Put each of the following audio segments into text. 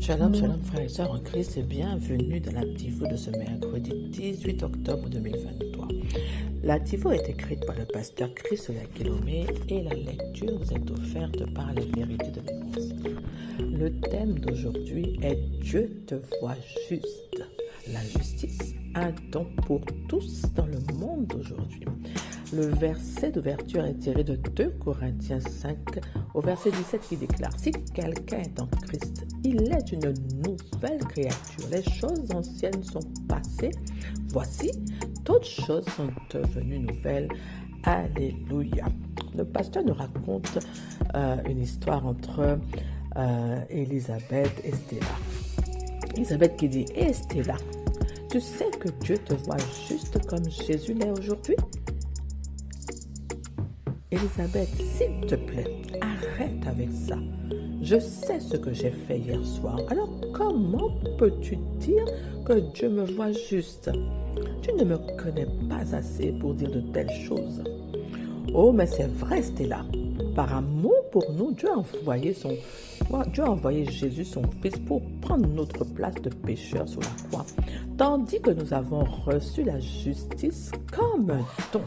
Shalom, shalom frères et sœurs en Christ et bienvenue dans la Tifo de ce mercredi 18 octobre 2023. La Tifo est écrite par le pasteur Chris Oyakilome et la lecture vous est offerte par la vérité de l'Église. Le thème d'aujourd'hui est Dieu te voit juste. La justice, un don pour tous dans le monde d'aujourd'hui. Le verset d'ouverture est tiré de 2 Corinthiens 5 au verset 17 qui déclare « Si quelqu'un est en Christ, il est une nouvelle créature. Les choses anciennes sont passées. Voici, toutes choses sont devenues nouvelles. Alléluia. » Le pasteur nous raconte une histoire entre Élisabeth et Stella. Élisabeth qui dit « Hé Stella, tu sais que Dieu te voit juste comme Jésus l'est aujourd'hui ?» Élisabeth, s'il te plaît, arrête avec ça. Je sais ce que j'ai fait hier soir. Alors comment peux-tu dire que Dieu me voit juste? Tu ne me connais pas assez pour dire de telles choses. Oh, mais c'est vrai, Stella. Par amour pour nous, Dieu a envoyé Jésus, son Fils, pour prendre notre place de pécheur sur la croix, tandis que nous avons reçu la justice comme un don.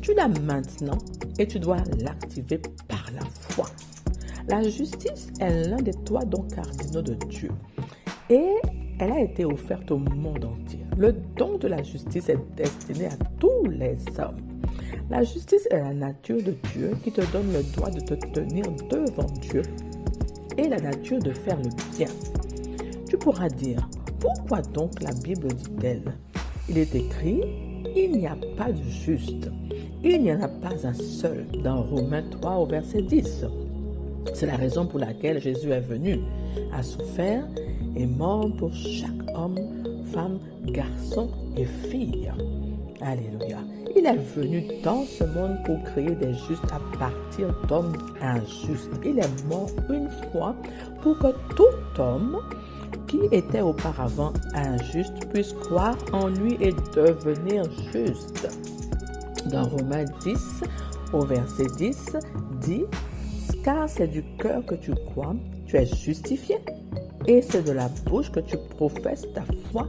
Tu l'as maintenant et tu dois l'activer par la foi. La justice est l'un des 3 dons cardinaux de Dieu et elle a été offerte au monde entier. Le don de la justice est destiné à tous les hommes. La justice est la nature de Dieu qui te donne le droit de te tenir devant Dieu et la nature de faire le bien. Tu pourras dire, pourquoi donc la Bible dit-elle? Il est écrit, il n'y a pas de juste. Il n'y en a pas un seul dans Romains 3 au verset 10. C'est la raison pour laquelle Jésus est venu, a souffert et mort pour chaque homme, femme, garçon et fille. Alléluia. Il est venu dans ce monde pour créer des justes à partir d'hommes injustes. Il est mort une fois pour que tout homme qui était auparavant injuste puisse croire en lui et devenir juste. Dans Romains 10, au verset 10, dit « Car c'est du cœur que tu crois, tu es justifié, et c'est de la bouche que tu professes ta foi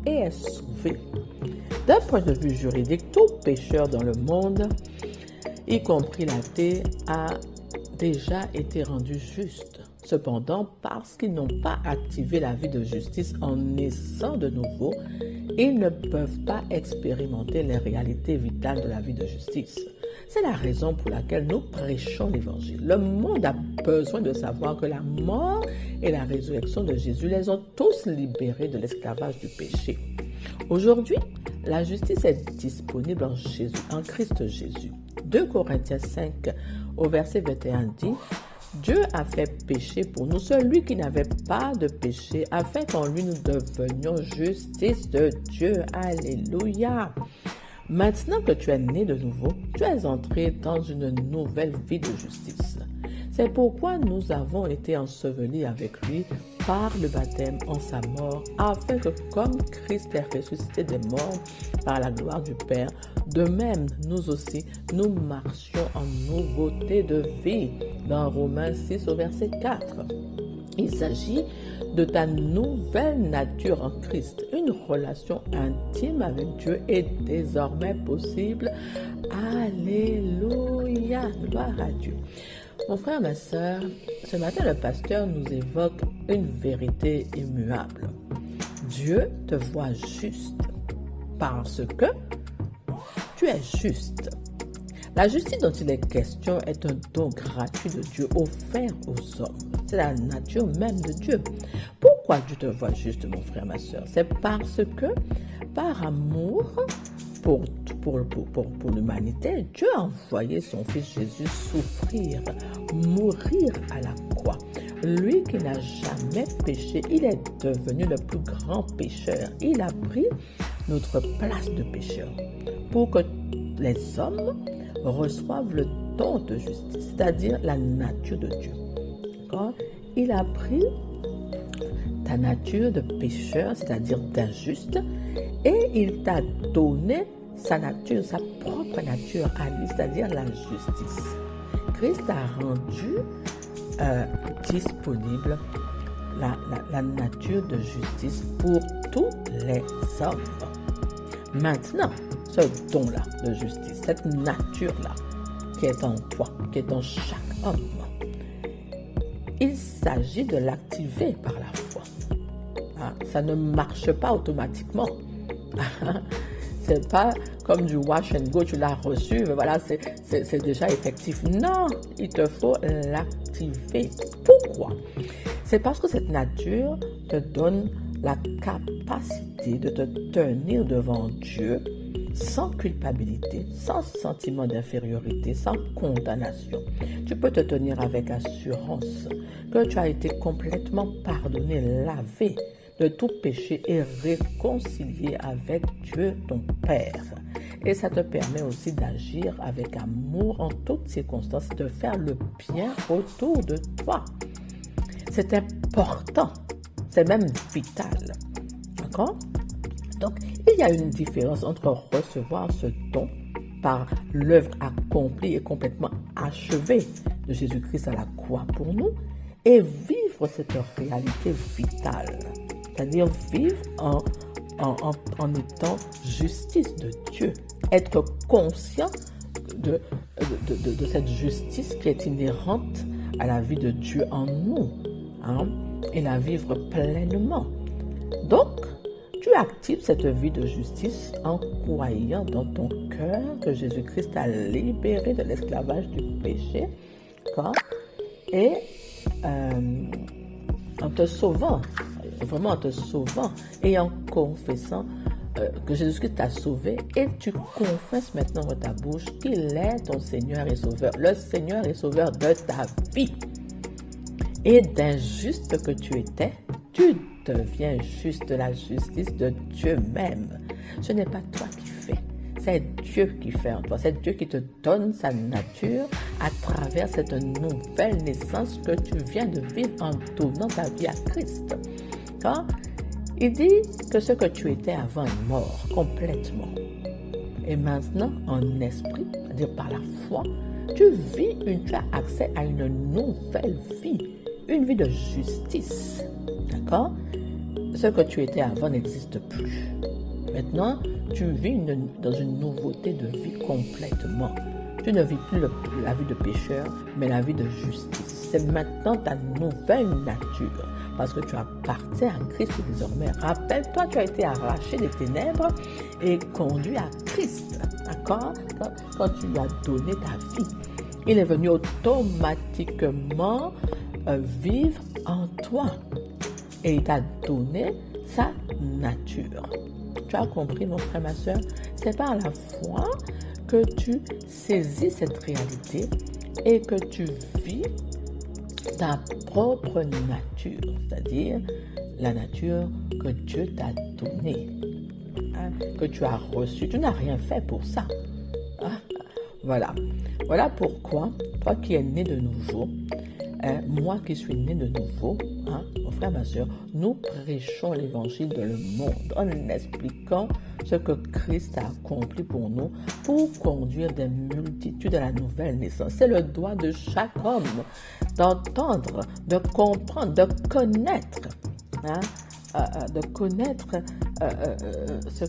et es sauvé. » D'un point de vue juridique, tout pécheur dans le monde, y compris l'athée, a déjà été rendu juste. Cependant, parce qu'ils n'ont pas activé la vie de justice en naissant de nouveau, ils ne peuvent pas expérimenter les réalités vitales de la vie de justice. C'est la raison pour laquelle nous prêchons l'Évangile. Le monde a besoin de savoir que la mort et la résurrection de Jésus les ont tous libérés de l'esclavage du péché. Aujourd'hui, la justice est disponible en Christ Jésus. 2 Corinthiens 5 au verset 21 dit « Dieu a fait pécher pour nous celui qui n'avait pas de péché, afin qu'en lui nous devenions justice de Dieu. » Alléluia. Maintenant que tu es né de nouveau, tu es entré dans une nouvelle vie de justice. C'est pourquoi nous avons été ensevelis avec lui par le baptême en sa mort, afin que comme Christ est ressuscité des morts par la gloire du Père, de même nous aussi, nous marchions en nouveauté de vie. Dans Romains 6 au verset 4. Il s'agit de ta nouvelle nature en Christ. Une relation intime avec Dieu est désormais possible. Alléluia, gloire à Dieu. Mon frère, ma sœur, ce matin, le pasteur nous évoque une vérité immuable. Dieu te voit juste parce que tu es juste. La justice dont il est question est un don gratuit de Dieu offert aux hommes. C'est la nature même de Dieu. Pourquoi Dieu te voit juste, mon frère, ma sœur? C'est parce que, par amour pour l'humanité, Dieu a envoyé son Fils Jésus souffrir, mourir à la croix. Lui qui n'a jamais péché, il est devenu le plus grand pécheur. Il a pris notre place de pécheur pour que les hommes reçoivent le don de justice, c'est-à-dire la nature de Dieu. D'accord? Il a pris ta nature de pécheur, c'est-à-dire d'injuste, et il t'a donné sa nature, sa propre nature à lui, c'est-à-dire la justice. Christ a rendu disponible la nature de justice pour tous les hommes. Maintenant, ce don-là de justice, cette nature-là qui est en toi, qui est en chaque homme, il s'agit de l'activer par la foi. Ça ne marche pas automatiquement. C'est pas comme du wash and go, tu l'as reçu, mais voilà, c'est déjà effectif. Non, il te faut l'activer. Pourquoi? C'est parce que cette nature te donne la capacité de te tenir devant Dieu sans culpabilité, sans sentiment d'infériorité, sans condamnation. Tu peux te tenir avec assurance que tu as été complètement pardonné, lavé de tout péché et réconcilié avec Dieu ton Père. Et ça te permet aussi d'agir avec amour en toutes circonstances, de faire le bien autour de toi. C'est important, c'est même vital. D'accord? Donc, il y a une différence entre recevoir ce don par l'œuvre accomplie et complètement achevée de Jésus-Christ à la croix pour nous et vivre cette réalité vitale. C'est-à-dire vivre en étant justice de Dieu. Être conscient de cette justice qui est inhérente à la vie de Dieu en nous. Et la vivre pleinement. Donc, tu actives cette vie de justice en croyant dans ton cœur que Jésus-Christ t'a libéré de l'esclavage du péché, et en te sauvant, vraiment en te sauvant et en confessant que Jésus-Christ t'a sauvé, et tu confesses maintenant dans ta bouche qu'il est ton Seigneur et Sauveur, le Seigneur et Sauveur de ta vie. Et d'injuste que tu étais, tu deviens juste de la justice de Dieu même. Ce n'est pas toi qui fais, c'est Dieu qui fait en toi. C'est Dieu qui te donne sa nature à travers cette nouvelle naissance que tu viens de vivre en donnant ta vie à Christ. Il dit que ce que tu étais avant est mort complètement. Et maintenant, en esprit, c'est-à-dire par la foi, tu as accès à une nouvelle vie. Une vie de justice, d'accord? Ce que tu étais avant n'existe plus. Maintenant, tu vis dans une nouveauté de vie complètement. Tu ne vis plus la vie de pécheur, mais la vie de justice. C'est maintenant ta nouvelle nature, parce que tu appartiens à Christ désormais. Rappelle-toi, tu as été arraché des ténèbres et conduit à Christ, d'accord? Quand tu lui as donné ta vie, il est venu automatiquement vivre en toi et il t'a donné sa nature. Tu as compris, mon frère, ma soeur? C'est par la foi que tu saisis cette réalité et que tu vis ta propre nature, c'est-à-dire la nature que Dieu t'a donnée, que tu as reçue. Tu n'as rien fait pour ça. Voilà pourquoi, toi qui es né de nouveau, moi qui suis né de nouveau, mon frère, ma soeur, nous prêchons l'évangile dans le monde en expliquant ce que Christ a accompli pour nous pour conduire des multitudes à la nouvelle naissance. C'est le droit de chaque homme d'entendre, de comprendre, de connaître, ce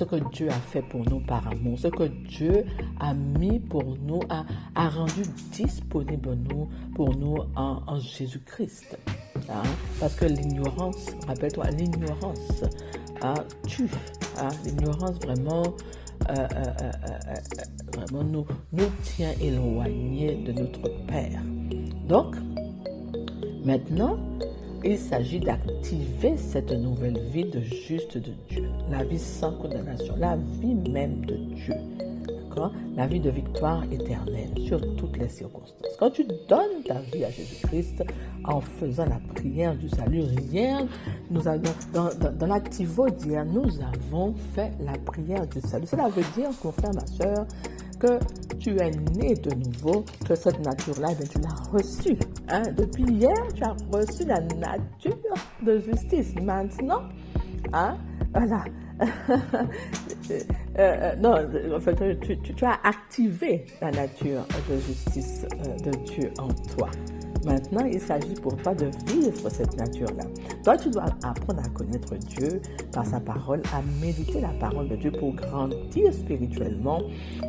que Dieu a fait pour nous par amour, ce que Dieu a mis pour nous, a rendu disponible pour nous en Jésus-Christ. Parce que l'ignorance, rappelle-toi, l'ignorance tue. L'ignorance vraiment nous tient éloignés de notre Père. Donc, maintenant, il s'agit d'activer cette nouvelle vie de juste de Dieu, la vie sans condamnation, la vie même de Dieu, d'accord? La vie de victoire éternelle sur toutes les circonstances. Quand tu donnes ta vie à Jésus-Christ en faisant la prière du salut, nous avons, dans l'activo d'hier, nous avons fait la prière du salut. Cela veut dire, mon frère, ma soeur, que tu es né de nouveau, que cette nature-là, tu l'as reçue. Depuis hier, tu as reçu la nature de justice. Maintenant, voilà. Non, en fait, tu as activé la nature de justice de Dieu en toi. Maintenant, il s'agit pour toi de vivre cette nature-là. Toi, tu dois apprendre à connaître Dieu par sa parole, à méditer la parole de Dieu pour grandir spirituellement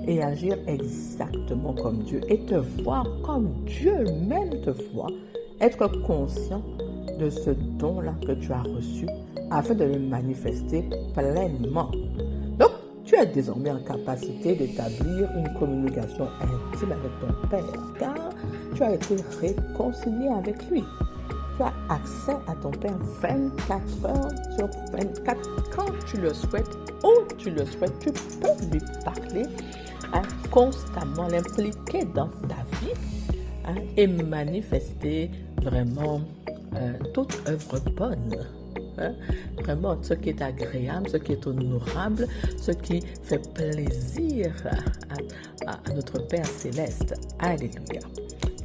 et agir exactement comme Dieu et te voir comme Dieu même te voit, être conscient de ce don-là que tu as reçu afin de le manifester pleinement. Donc, tu es désormais en capacité d'établir une communication intime avec ton Père, car tu as été réconcilié avec lui. Tu as accès à ton Père 24 heures sur 24 quand tu le souhaites, où tu le souhaites. Tu peux lui parler constamment, l'impliquer dans ta vie et manifester vraiment toute œuvre bonne. Vraiment, ce qui est agréable, ce qui est honorable, ce qui fait plaisir à notre Père Céleste. Alléluia.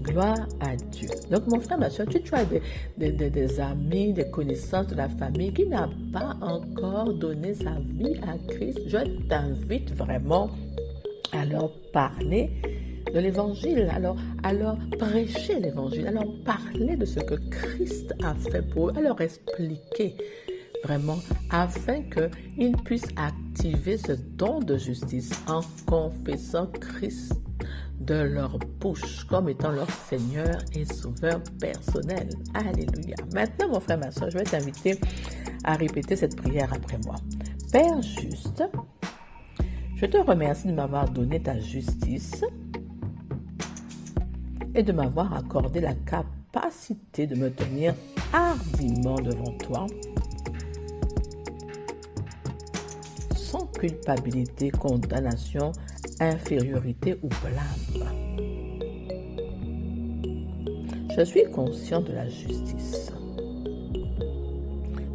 Gloire à Dieu. Donc, mon frère, ma soeur, tu as des amis, des connaissances de la famille qui n'ont pas encore donné sa vie à Christ. Je t'invite vraiment à leur parler de l'évangile, à leur prêcher l'évangile, à leur parler de ce que Christ a fait pour eux, à leur expliquer vraiment afin qu'ils puissent activer ce don de justice en confessant Christ de leur bouche comme étant leur Seigneur et Sauveur personnel. Alléluia. Maintenant, mon frère, ma soeur, je vais t'inviter à répéter cette prière après moi. Père juste, je te remercie de m'avoir donné ta justice et de m'avoir accordé la capacité de me tenir hardiment devant toi, sans culpabilité, condamnation, infériorité ou blâme. Je suis conscient de la justice.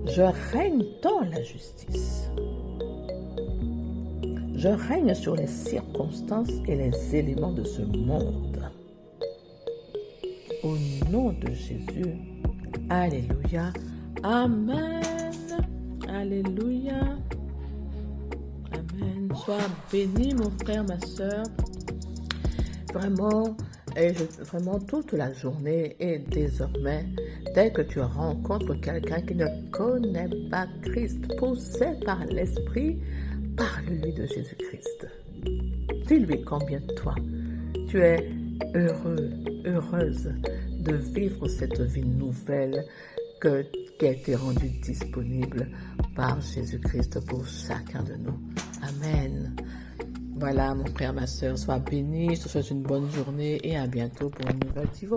Je règne dans la justice. Je règne sur les circonstances et les éléments de ce monde. Au nom de Jésus, alléluia, amen, alléluia, amen. Sois béni, mon frère, ma soeur, vraiment, vraiment toute la journée et désormais, dès que tu rencontres quelqu'un qui ne connaît pas Christ, poussé par l'Esprit, parle-lui de Jésus-Christ. Dis-lui combien toi, tu es heureux, heureuse de vivre cette vie nouvelle qui a été rendue disponible par Jésus-Christ pour chacun de nous. Amen. Voilà, mon frère, ma soeur, sois béni, je te souhaite une bonne journée et à bientôt pour une nouvelle Tivo.